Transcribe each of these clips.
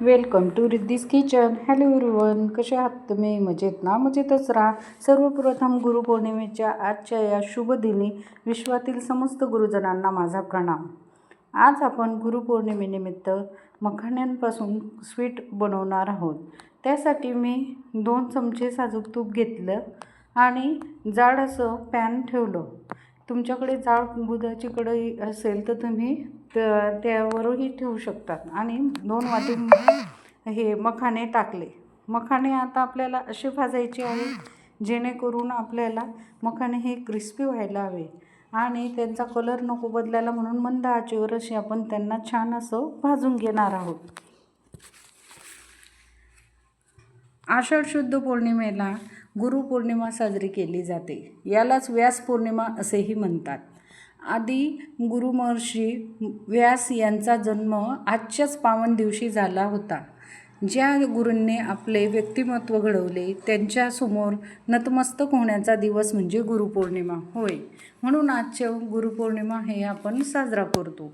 Welcome to रिद्धीज kitchen. Hello everyone, कसे आहात तुम्ही? मजेत ना? मजेतच राहा. सर्वप्रथम गुरुपौर्णिमेच्या आजच्या या शुभ दिनी विश्वातील समस्त गुरुजनांना माझा प्रणाम. आज आपण गुरुपौर्णिमेनिमित्त मखाण्यांपासून स्वीट बनवणार आहोत. त्यासाठी मी 2 चमचे साजूक तूप घेतलं आणि जाड असं पॅन ठेवलं. तुमच्याकडे जाड दुधाची कढई असेल तर तुम्ही त्यावरही ठेवू शकतात. आणि 2 वाटी हे मखाणे टाकले. मखाणे आता आपल्याला असे भाजायचे आहे जेणेकरून आपल्याला मखाणे हे क्रिस्पी व्हायला हवे आणि त्यांचा कलर नको बदलायला, म्हणून मंद आचेवर असे आपण त्यांना छान असं भाजून घेणार आहोत. आषाढ शुद्ध पौर्णिमेला गुरुपौर्णिमा साजरी केली जाते. यालाच व्यास पौर्णिमा असेही म्हणतात. आदी गुरु महर्षी व्यास यांचा जन्म आजच्याच पावन दिवशी झाला होता. ज्या गुरूंनी आपले व्यक्तिमत्व घडवले त्यांच्यासमोर नतमस्तक होण्याचा दिवस म्हणजे गुरुपौर्णिमा होय. म्हणून आजच्या गुरुपौर्णिमा हे आपण साजरा करतो.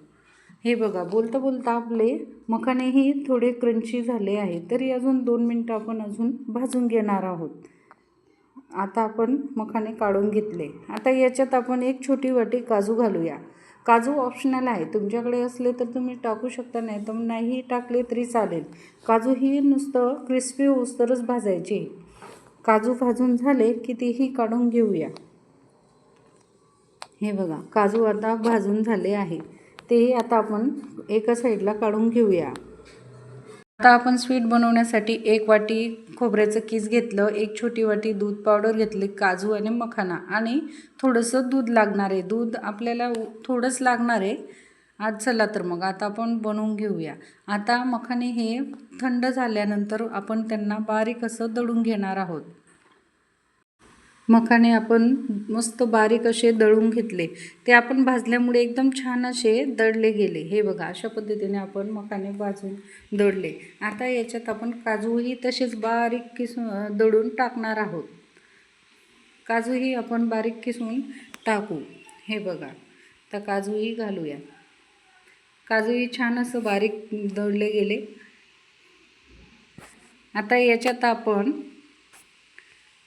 हे बघा, बोलता बोलता आपले मखाणेही थोडे क्रंची झाले आहे, तरी अजून 2 मिनटं आपण अजून भाजून घेणार आहोत. आता आपण मखाणे काढून घेतले. आता याच्यात आपण 1 छोटी वाटी काजू घालूया. काजू ऑप्शनल आहे, तुमच्याकडे असले तर तुम्ही टाकू शकता, नाही तर नाही टाकले तरी चालेल. काजू ही नुसतं क्रिस्पी होऊस्तरच भाजायचे. काजू भाजून झाले की तेही काढून घेऊया. हे बघा, काजू आता भाजून झाले आहे, तेही आता आपण एका साईडला काढून घेऊया. आता आपण स्वीट बनवण्यासाठी 1 वाटी खोबऱ्याचं कीस घेतलं, 1 छोटी वाटी दूध पावडर घेतली, काजू आणि मखाना आणि थोडंसं दूध लागणार आहे. दूध आपल्याला थोडंच लागणार आहे आज. चला तर मग आता आपण बनवून घेऊया. आता मखाने हे थंड झाल्यानंतर आपण त्यांना बारीक असं दळून घेणार आहोत. मखाणे आपण मस्त बारीक असे दळून घेतले. ते आपण भाजल्यामुळे एकदम छान असे दळले गेले. हे बघा, अशा पद्धतीने आपण मखाणे भाजून दळले. आता याच्यात आपण काजूही तसेच बारीक किसून दळून टाकणार आहोत. काजूही आपण बारीक किसून टाकू. हे बघा, तर काजूही घालूया. काजूही छान असं बारीक दळले गेले. आता याच्यात आपण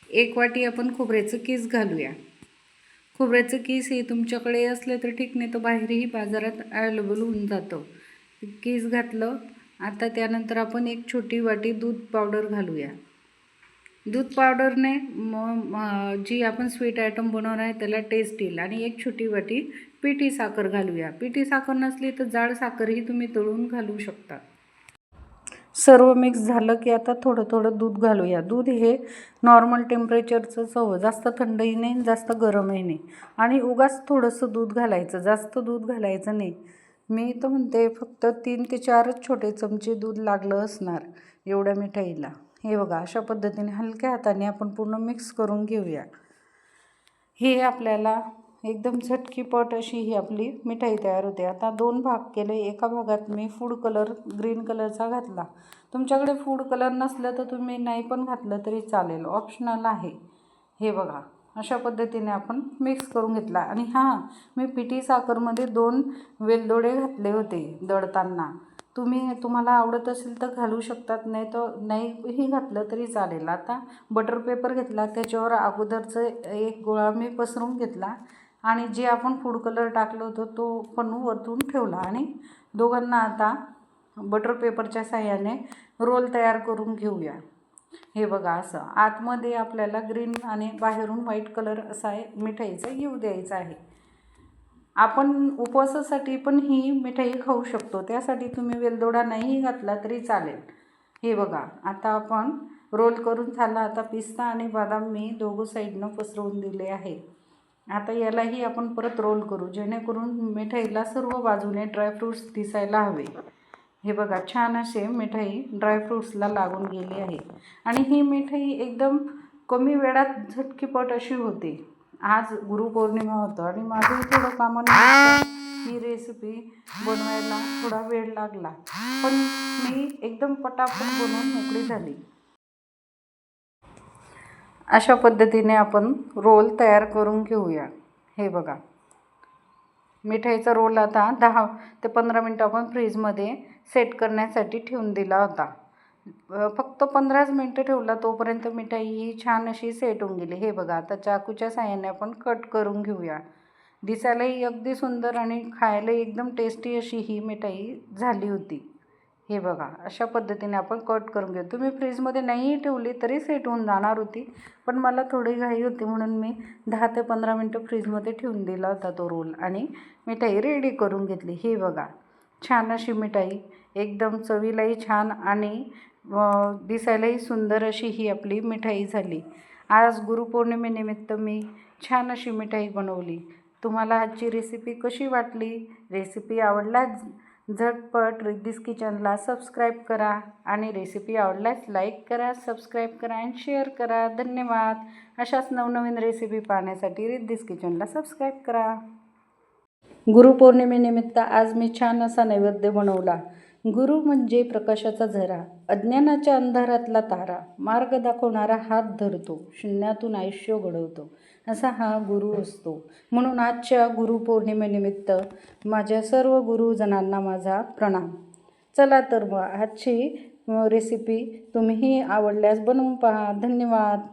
1 वाटी आपण खोबऱ्याचं कीस घालूया. खोबऱ्याचं कीस हे तुमच्याकडे असलं तर ठीक, नाही तर बाहेरही बाजारात अवेलेबल होऊन जातं. कीस घातलं. आता त्यानंतर आपण 1 छोटी वाटी दूध पावडर घालूया. दूध पावडरने जी आपण स्वीट आयटम बनवणार आहे त्याला टेस्ट येईल. आणि 1 छोटी वाटी पिठी साखर घालूया. पिठी साखर नसली तर जाड साखरही तुम्ही तळून घालू शकता. सर्व मिक्स झालं की आता थोडं थोडं दूध घालूया. दूध हे नॉर्मल टेम्परेचरचंच हवं, जास्त थंडही नाही जास्त गरमही नाही. आणि उगाच थोडंसं दूध घालायचं, जास्त दूध घालायचं नाही. मी तर म्हणते फक्त 3 ते 4च छोटे चमचे दूध लागलं असणार एवढ्या मिठाईला. हे बघा, अशा पद्धतीने हलक्या हाताने आपण पूर्ण मिक्स करून घेऊया. हे आपल्याला एकदम झटकीपट अशी ही आपली मिठाई तयार होते. आता 2 भाग केले. एका भागात मी फूड कलर ग्रीन कलरचा घातला. तुमच्याकडे फूड कलर नसलं तर तुम्ही नाही पण घातलं तरी चालेल, ऑप्शनल आहे. हे बघा, अशा पद्धतीने आपण मिक्स करून घेतला. आणि हां, मी पिठी साखरमध्ये 2 वेलदोडे घातले होते दळताना. तुम्हाला आवडत असेल तर घालू शकतात, नाही तर नाहीही घातलं तरी चालेल. आता बटर पेपर घेतला, त्याच्यावर अगोदरचं एक गोळा मी पसरून घेतला आणि जे आपण फूड कलर टाकलं होतं तो पण वरतून ठेवला. आणि दोघांना आता बटर पेपरच्या साहाय्याने रोल तयार करून घेऊया. हे बघा, असं आतमध्ये आपल्याला ग्रीन आणि बाहेरून व्हाईट कलर असा मिठाईचा येऊ द्यायचा आहे. आपण उपवासासाठी पण ही मिठाई खाऊ शकतो, त्यासाठी तुम्ही वेलदोडा नाही घातला तरी चालेल. हे बघा, आता आपण रोल करून झाला. आता पिस्ता आणि बदाम मी दोघं साईडनं पसरवून दिले आहे. आता यालाही आपण परत रोल करू, जेणेकरून मिठाईला सर्व बाजूने ड्रायफ्रूट्स दिसायला हवे. हे बघा, छान असे मिठाई ड्रायफ्रूट्सला लागून गेली आहे. आणि ही मिठाई एकदम कमी वेळात झटकीपट अशी होते. आज गुरुपौर्णिमा होतं आणि माझंही थोडं कामानिमित्त ही रेसिपी बनवायला थोडा वेळ लागला, पण मी एकदम पटापट बनवून मोकळी झाली. अशा पद्धतीने आपण रोल तयार करून घेऊया. हे बघा, मिठाईचा रोल आता 10 ते 15 मिनटं आपण फ्रीजमध्ये सेट करण्यासाठी ठेवून दिला होता. फक्त 15च मिनटं ठेवला, तोपर्यंत मिठाई ही छान अशी सेट होऊन गेली. हे बघा, आता चाकूच्या साहाय्याने आपण कट करून घेऊया. दिसायलाही अगदी सुंदर आणि खायला एकदम टेस्टी अशी ही मिठाई झाली होती. हे बघा, अशा पद्धतीने आपण कट करून घेऊ. तुम्ही फ्रीजमध्ये नाही ठेवली तरी सेट होऊन जाणार होती, पण मला थोडी घाई होती म्हणून मी 10 ते 15 मिनटं फ्रीजमध्ये ठेवून दिला होता तो रोल आणि मिठाई रेडी करून घेतली. हे बघा, छान अशी मिठाई, एकदम चवीलाही छान आणि दिसायलाही सुंदर अशी ही आपली मिठाई झाली. आज गुरुपौर्णिमेनिमित्त मी छान अशी मिठाई बनवली. तुम्हाला आजची रेसिपी कशी वाटली? रेसिपी आवडल्यास झटपट रिद्धीस किचनला सबस्क्राईब करा आणि रेसिपी आवडल्यास लाईक करा, सबस्क्राईब करा आणि शेअर करा. धन्यवाद. अशाच नवनवीन रेसिपी पाहण्यासाठी रिद्धीस किचनला सबस्क्राईब करा. गुरुपौर्णिमेनिमित्त आज मी छान असा नैवेद्य बनवला. गुरु म्हणजे प्रकाशाचा झरा, अज्ञानाच्या अंधारातला तारा, मार्ग दाखवणारा हात धरतो, शून्यातून आयुष्य घडवतो, असा हा गुरु असतो. म्हणून आजच्या गुरुपौर्णिमेनिमित्त माझ्या सर्व गुरुजनांना माझा प्रणाम. चला तर मग आजची रेसिपी तुम्हीही आवडल्यास बनवून पहा. धन्यवाद.